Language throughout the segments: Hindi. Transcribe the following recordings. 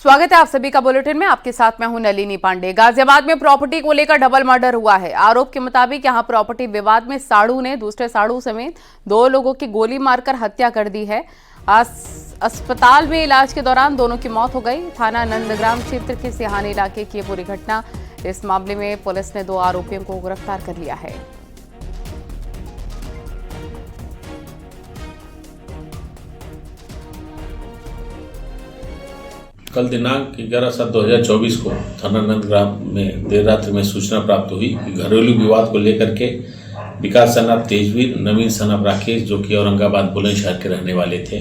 स्वागत है आप सभी का बुलेटिन में। आपके साथ मैं हूं नलिनी पांडे। गाजियाबाद में प्रॉपर्टी को लेकर डबल मर्डर हुआ है। आरोप के मुताबिक यहां प्रॉपर्टी विवाद में साड़ू ने दूसरे साड़ू समेत 2 लोगों की गोली मारकर हत्या कर दी है। अस्पताल में इलाज के दौरान दोनों की मौत हो गई। थाना नंदग्राम क्षेत्र के सिहानी इलाके की पूरी घटना। इस मामले में पुलिस ने 2 आरोपियों को गिरफ्तार कर लिया है। कल दिनांक 11/7/2024 को थाना नंदग्राम में देर रात्रि में सूचना प्राप्त हुई कि घरेलू विवाद को लेकर के विकास सनाब तेजवीर, नवीन सनाब राकेश, जो कि औरंगाबाद बुलंदशहर के रहने वाले थे,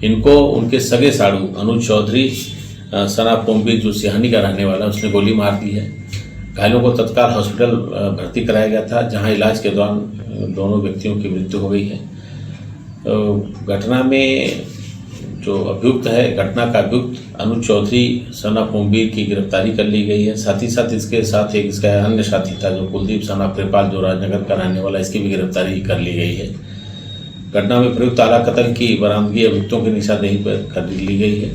इनको उनके सगे साड़ू अनुज चौधरी सनाब पोम्बीर, जो सिहानी का रहने वाला, उसने गोली मार दी है। घायलों को तत्काल हॉस्पिटल भर्ती कराया गया था, जहां इलाज के दौरान दोनों व्यक्तियों की मृत्यु हो गई है। घटना में जो अभियुक्त है, घटना का अभियुक्त अनुज चौधरी सना पोम्बीर की गिरफ्तारी कर ली गई है। साथ ही साथ इसके साथ एक इसका अन्य साथी था, जो कुलदीप सना प्रेपाल, जो राजनगर का रहने वाला, इसकी भी गिरफ्तारी कर ली गई है। घटना में प्रयुक्त आला कत्ल की बरामदगी अभियुक्तों की निशानदेही पर कर ली गई है।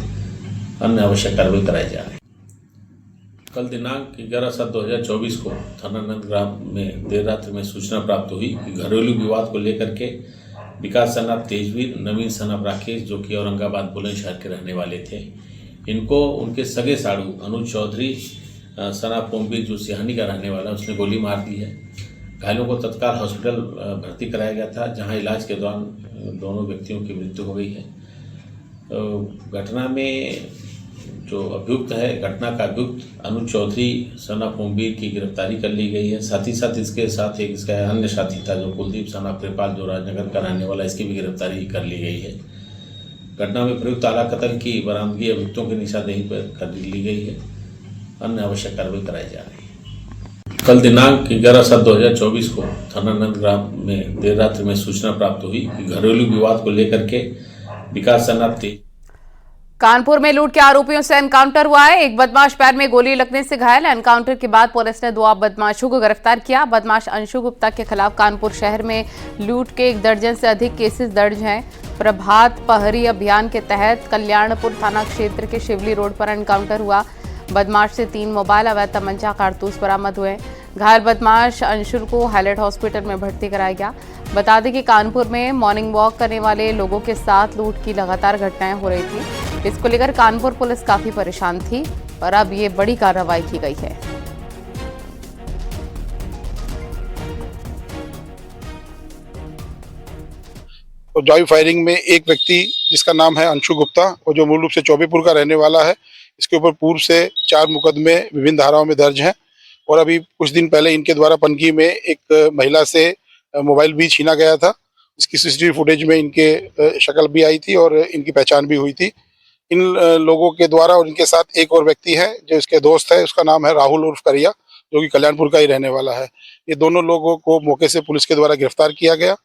अन्य आवश्यक कार्रवाई कराई जा रही है। कल दिनांक 11/7/2024 को थाना नंदग्राम में देर रात्रि में सूचना प्राप्त हुई कि घरेलू विवाद को लेकर के विकास सनाब तेजवीर, नवीन सनाब राकेश, जो कि औरंगाबाद बुलंदशहर के रहने वाले थे, इनको उनके सगे साड़ू अनुज चौधरी सनाब पोम्बीर, जो सिहानी का रहने वाला, उसने गोली मार दी है। घायलों को तत्काल हॉस्पिटल भर्ती कराया गया था, जहां इलाज के दौरान दोनों व्यक्तियों की मृत्यु हो गई है। घटना में जो अभियुक्त है, घटना का अभियुक्त अनुज चौधरी सना पोम्बीर की गिरफ्तारी कर ली गई है। साथ ही साथ इसके साथ एक इसका अन्य साथी था, जो कुलदीप सना प्रेपाल, जो राजनगर का रहने वाला, इसकी भी गिरफ्तारी कर ली गई है। घटना में प्रयुक्त आला कत्ल की बरामदगी अभियुक्तों की निशानदेही पर कर ली गई है। अन्य आवश्यक कार्रवाई कराई जा रही है। कल दिनांक 11/7/2024 को थाना नंदग्राम में देर रात्रि में सूचना प्राप्त हुई कि घरेलू विवाद को लेकर के विकास सनाब तेज कानपुर में लूट के आरोपियों से एनकाउंटर हुआ है। एक बदमाश पैर में गोली लगने से घायल। एनकाउंटर के बाद पुलिस ने 2 बदमाशों को गिरफ्तार किया। बदमाश अंशु गुप्ता के खिलाफ कानपुर शहर में लूट के 1 दर्जन से अधिक केसेस दर्ज हैं। प्रभात पहरी अभियान के तहत कल्याणपुर थाना क्षेत्र के शिवली रोड पर एनकाउंटर हुआ। बदमाश से 3 मोबाइल, अवैध तमंचा, कारतूस बरामद हुए। घायल बदमाश अंशुल को हाईलाइट हॉस्पिटल में भर्ती कराया गया। बता दें कि कानपुर में मॉर्निंग वॉक करने वाले लोगों के साथ लूट की लगातार घटनाएं हो रही थी। इसको लेकर कानपुर पुलिस काफी परेशान थी और अब ये बड़ी कार्रवाई की गई है। तो ड्राइव फायरिंग में एक व्यक्ति जिसका नाम है अंशु गुप्ता, और जो मूल रूप से चौबेपुर का रहने वाला है, इसके ऊपर पूर्व से 4 मुकदमे विभिन्न धाराओं में दर्ज हैं। और अभी कुछ दिन पहले इनके द्वारा पनकी में एक महिला से मोबाइल भी छीना गया था। इसकी सीसीटीवी फुटेज में इनके शक्ल भी आई थी और इनकी पहचान भी हुई थी। इन लोगों के द्वारा, और इनके साथ एक और व्यक्ति है जो इसके दोस्त है, उसका नाम है राहुल उर्फ करिया, जो कि कल्याणपुर का ही रहने वाला है। ये दोनों लोगों को मौके से पुलिस के द्वारा गिरफ्तार किया गया।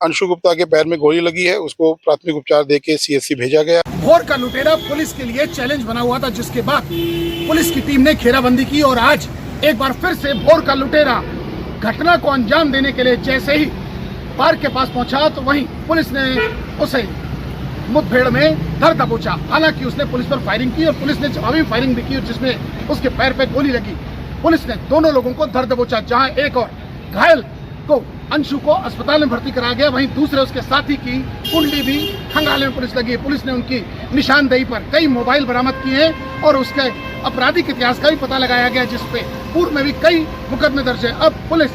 अंशु गुप्ता के पैर में गोली लगी है, उसको प्राथमिक उपचार देके सीएचसी भेजा गया। भोर का लुटेरा पुलिस के लिए चैलेंज बना हुआ था, जिसके बाद पुलिस की टीम ने घेराबंदी की और आज एक बार फिर से भोर का लुटेरा घटना को अंजाम देने के लिए जैसे ही पार्क के पास पहुंचा, तो वहीं पुलिस ने उसे मुठभेड़ में धर दबोचा। हालांकि उसने पुलिस पर फायरिंग की और पुलिस ने जवाबी फायरिंग भी की, जिसमें उसके पैर पे गोली लगी। पुलिस ने दोनों लोगों को धर दबोचा, जहां एक और घायल को अंशु को अस्पताल में भर्ती कराया गया। वहीं दूसरे उसके साथी की कुंडली भी खंगाले में पुलिस लगी। पुलिस ने उनकी निशानदेही पर कई मोबाइल बरामद किए हैं और उसके आपराधिक इतिहास का भी पता लगाया गया, जिसपे पूर्व में भी कई मुकदमे दर्ज है। अब पुलिस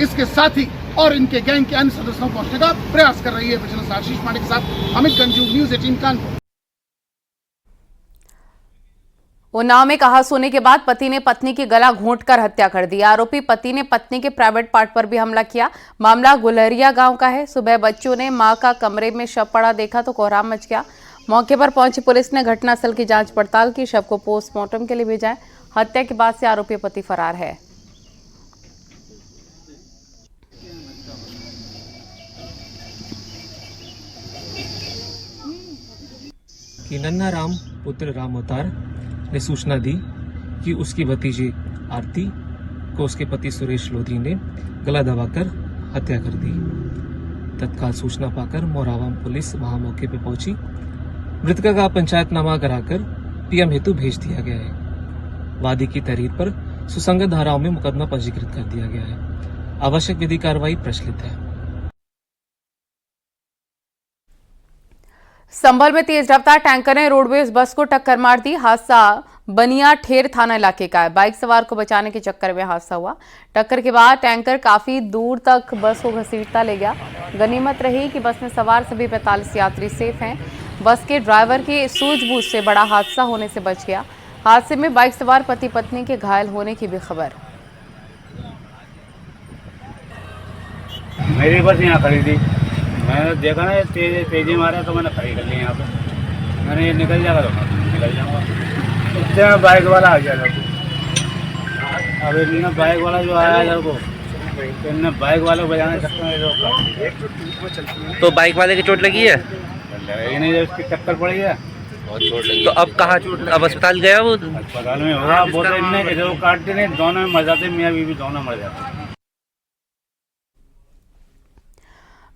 इसके साथी और इनके गैंग के अन्य सदस्यों को पहुंचने का प्रयास कर रही है। विजिलेंस आशीष पांडे के साथ अमित गंजू, न्यूज़ 18 कानपुर। उन्नाव में कहा सोने के बाद पति ने पत्नी की गला घोंटकर हत्या कर दी। आरोपी पति ने पत्नी के प्राइवेट पार्ट पर भी हमला किया। मामला गुलहरिया गांव का है। सुबह बच्चों ने मां का कमरे में शव पड़ा देखा तो कोहराम मच गया। मौके पर पहुंची पुलिस ने घटनास्थल की जांच पड़ताल की। शव को पोस्टमार्टम के लिए भेजा है। हत्या के बाद से आरोपी पति फरार है। कि नन्ना राम पुत्र राम अवतार ने सूचना दी कि उसकी भतीजी आरती को उसके पति सुरेश लोधी ने गला दबाकर हत्या कर दी। तत्काल सूचना पाकर मोरावाम पुलिस वहां मौके पर पहुंची। मृतका का पंचायतनामा कराकर पीएम हेतु भेज दिया गया है। वादी की तहरीर पर सुसंगत धाराओं में मुकदमा पंजीकृत कर दिया गया है। आवश्यक विधि कार्रवाई प्रचलित है। संभल में तेज रफ्तार टैंकर ने रोडवेज बस को टक्कर मार दी। हादसा बनिया ठेर थाना इलाके का है। बाइक सवार को बचाने के चक्कर में हादसा हुआ। टक्कर के बाद टैंकर काफी दूर तक बस को घसीटता ले गया। गनीमत रही कि बस में सवार सभी 45 यात्री सेफ हैं। बस के ड्राइवर की सूझबूझ से बड़ा हादसा होने से बच गया। हादसे में बाइक सवार पति पत्नी के घायल होने की भी खबर। मेरी बस यहाँ खड़ी थी, मैंने देखा ना तेजी मारा तो मैंने खड़ी कर ली यहाँ पे। मैंने ये निकल जाएगा तो मैं निकल जाऊँगा। इतने में बाइक वाला आ गया था। अब इन्होंने बाइक वाला जो आया इधर को, तो इन्होंने बाइक वाले को बजाने चक्कर में तो बाइक वाले की चोट लगी है? लगी नहीं, उसकी टक्कर पड़ी है, बहुत चोट लगी। तो अब कहाँ, अब अस्पताल गया वो? अस्पताल में होगा। बोलते इनने इधर को काटते नहीं, दोनों में मर जाते, मियाँ बीवी दोनों मर जाते।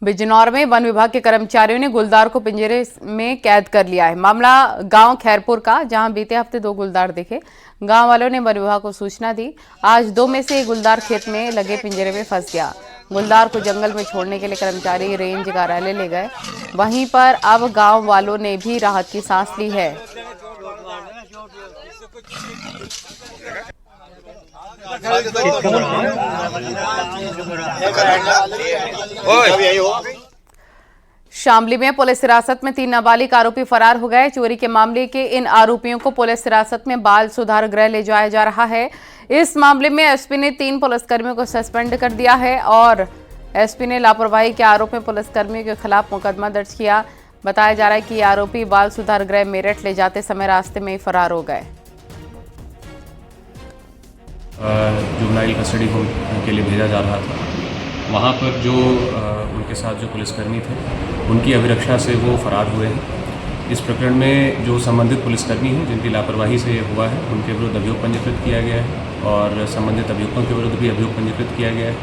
बिजनौर में वन विभाग के कर्मचारियों ने गुलदार को पिंजरे में कैद कर लिया है। मामला गांव खैरपुर का, जहां बीते हफ्ते 2 गुलदार दिखे। गांव वालों ने वन विभाग को सूचना दी। आज 2 में से एक गुलदार खेत में लगे पिंजरे में फंस गया। गुलदार को जंगल में छोड़ने के लिए कर्मचारी रेंज कार्यालय ले गए। वहीं पर अब गाँव वालों ने भी राहत की सांस ली है। शामली में पुलिस हिरासत में 3 नाबालिग आरोपी फरार हो गए। चोरी के मामले के इन आरोपियों को पुलिस हिरासत में बाल सुधार गृह ले जाया जा रहा है। इस मामले में एसपी ने 3 पुलिसकर्मियों को सस्पेंड कर दिया है और एसपी ने लापरवाही के आरोप में पुलिसकर्मियों के खिलाफ मुकदमा दर्ज किया। बताया जा रहा है कि ये आरोपी बाल सुधार गृह मेरठ ले जाते समय रास्ते में ही फरार हो गए। जुवेनाइल कस्टडी होम के लिए भेजा जा रहा था। वहाँ पर जो उनके साथ जो पुलिसकर्मी थे, उनकी अभिरक्षा से वो फरार हुए हैं। इस प्रकरण में जो संबंधित पुलिसकर्मी हैं जिनकी लापरवाही से ये हुआ है, उनके विरुद्ध अभियोग पंजीकृत किया गया है और संबंधित अभियुक्तों के विरुद्ध भी अभियोग पंजीकृत किया गया है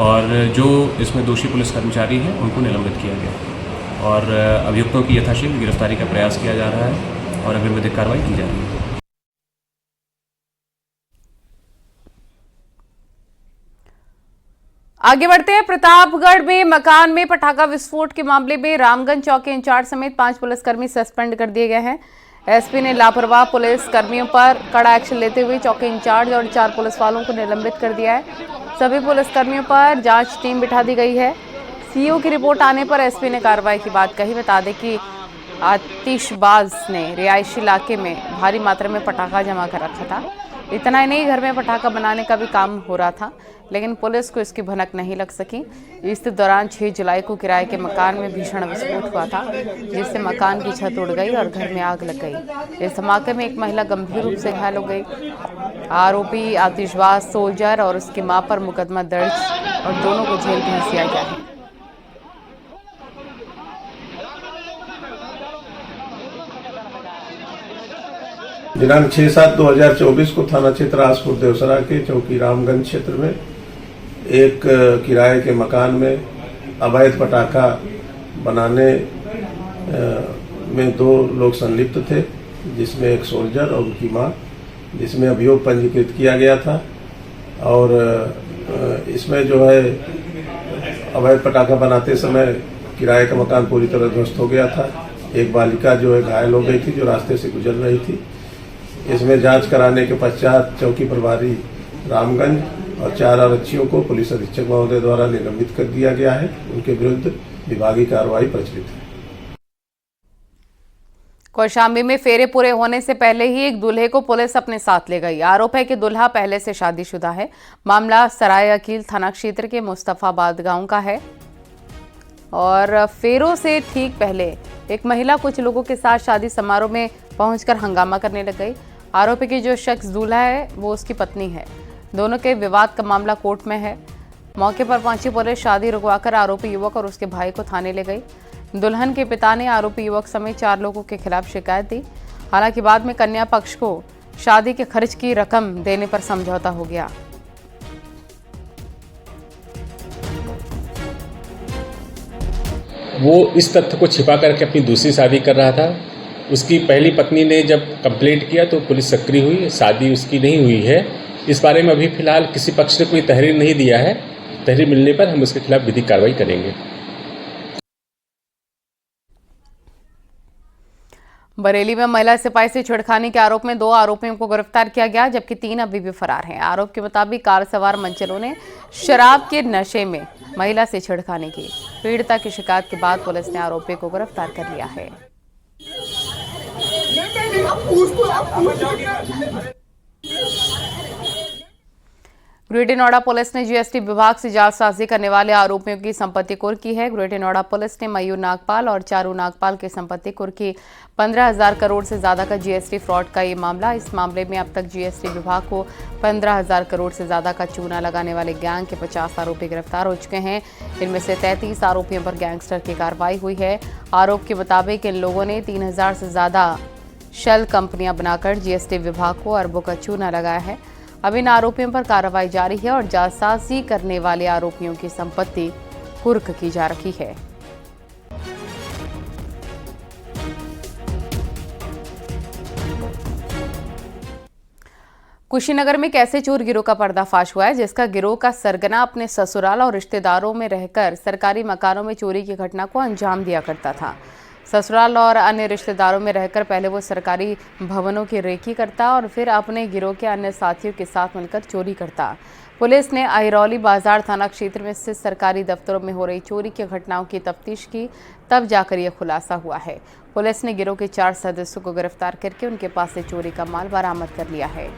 और जो इसमें दोषी पुलिस कर्मचारी हैं उनको निलंबित किया गया है और अभियुक्तों की यथाशीघ्र गिरफ्तारी का प्रयास किया जा रहा है और अग्रिम विधिक कार्रवाई की जा रही है। आगे बढ़ते हैं। प्रतापगढ़ में मकान में पटाखा विस्फोट के मामले में रामगंज चौकी इंचार्ज समेत 5 पुलिसकर्मी सस्पेंड कर दिए गए हैं। एसपी ने लापरवाह पुलिस कर्मियों पर कड़ा एक्शन लेते हुए चौकी इंचार्ज और 4 पुलिस वालों को निलंबित कर दिया है। सभी पुलिसकर्मियों पर जांच टीम बिठा दी गई है। सीओ की रिपोर्ट आने पर एसपी ने कार्रवाई की बात कही। बता दें कि आतिशबाज ने रिहायशी इलाके में भारी मात्रा में पटाखा जमा कर रखा था। इतना ही नहीं, घर में पटाखा बनाने का भी काम हो रहा था, लेकिन पुलिस को इसकी भनक नहीं लग सकी। इस दौरान 6 जुलाई को किराए के मकान में भीषण विस्फोट हुआ था, जिससे मकान की छत उड़ गई और घर में आग लग गई। इस धमाके में एक महिला गंभीर रूप से घायल हो गई। आरोपी आतिशबाज सोल्जर और उसकी मां पर मुकदमा दर्ज और दोनों को जेल भेज दिया गया है। दिनांक 6/7/2024 को थाना क्षेत्र आसपुर देवसरा के चौकी रामगंज क्षेत्र में एक किराए के मकान में अवैध पटाखा बनाने में 2 लोग संलिप्त थे, जिसमें एक सोल्जर और उनकी मां, जिसमें अभियोग पंजीकृत किया गया था। और इसमें जो है अवैध पटाखा बनाते समय किराए का मकान पूरी तरह ध्वस्त हो गया था। एक बालिका जो है घायल हो गई थी, जो रास्ते से गुजर रही थी। इसमें जांच कराने के पश्चात चौकी प्रभारी रामगंज और 4 आरक्षियों को पुलिस अधीक्षक महोदय द्वारा निलंबित कर दिया गया है। उनके विरुद्ध विभागीय कार्रवाई प्रचलित है। कौशाम्बी में फेरे पूरे होने से पहले ही एक दूल्हे को पुलिस अपने साथ ले गई। आरोप है कि दूल्हा पहले से शादीशुदा है। मामला सराय अकील थाना क्षेत्र के मुस्तफाबाद गांव का है और फेरों से ठीक पहले एक महिला कुछ लोगों के साथ शादी समारोह में पहुंचकर हंगामा करने लग गई। आरोपी की जो शख्स दूल्हा है वो उसकी पत्नी है। दोनों के विवाद का मामला कोर्ट में है। मौके पर पहुंची पुलिस शादी रुकवाकर आरोपी युवक और उसके भाई को थाने ले गई। दुल्हन के पिता ने आरोपी युवक समेत 4 लोगों के खिलाफ शिकायत दी। हालांकि बाद में कन्या पक्ष को शादी के खर्च की रकम देने पर समझौता हो गया। वो इस तथ्य को छिपा करके अपनी दूसरी शादी कर रहा था उसकी पहली पत्नी ने जब कंप्लेंट किया तो पुलिस सक्रिय हुई। शादी उसकी नहीं हुई है। इस बारे में अभी फिलहाल किसी पक्ष ने कोई तहरीर नहीं दिया है। तहरीर मिलने पर हम उसके खिलाफ विधिक कार्रवाई करेंगे। बरेली में महिला सिपाही से छेड़खानी के आरोप में 2 आरोपियों को गिरफ्तार किया गया, जबकि 3 अभी भी फरार हैं। आरोप के मुताबिक कार सवार मंचलों ने शराब के नशे में महिला से छेड़खानी की। पीड़िता की शिकायत के बाद पुलिस ने आरोपी को गिरफ्तार कर लिया है। ग्रेटर नोएडा पुलिस ने जीएसटी विभाग से जालसाजी करने वाले आरोपियों की संपत्ति कुर्क की है। ग्रेटर नोएडा पुलिस ने मयूर नागपाल और चारू नागपाल की संपत्ति कुर्क की। 15,000 करोड़ से ज्यादा का जीएसटी फ्रॉड का ये मामला। इस मामले में अब तक जीएसटी विभाग को 15,000 करोड़ से ज्यादा का चूना लगाने वाले गैंग के 50 आरोपी गिरफ्तार हो चुके हैं। इनमें से 33 आरोपियों पर गैंगस्टर की कार्रवाई हुई है। आरोप के मुताबिक इन लोगों ने 3,000 से ज्यादा शेल कंपनियां बनाकर जीएसटी विभाग को अरबों का चूना लगाया है। अब इन आरोपियों पर कार्रवाई जारी है और जालसाजी करने वाले आरोपियों की संपत्ति कुर्क की जा रही है। कुशीनगर में कैसे चोर गिरोह का पर्दाफाश हुआ है, जिसका गिरोह का सरगना अपने ससुराल और रिश्तेदारों में रहकर सरकारी मकानों में चोरी की घटना को अंजाम दिया करता था। ससुराल और अन्य रिश्तेदारों में रहकर पहले वो सरकारी भवनों की रेकी करता और फिर अपने गिरोह के अन्य साथियों के साथ मिलकर चोरी करता। पुलिस ने अहिरौली बाजार थाना क्षेत्र में स्थित सरकारी दफ्तरों में हो रही चोरी की घटनाओं की तफ्तीश की, तब जाकर यह खुलासा हुआ है। पुलिस ने गिरोह के 4 सदस्यों को गिरफ्तार करके उनके पास से चोरी का माल बरामद कर लिया है।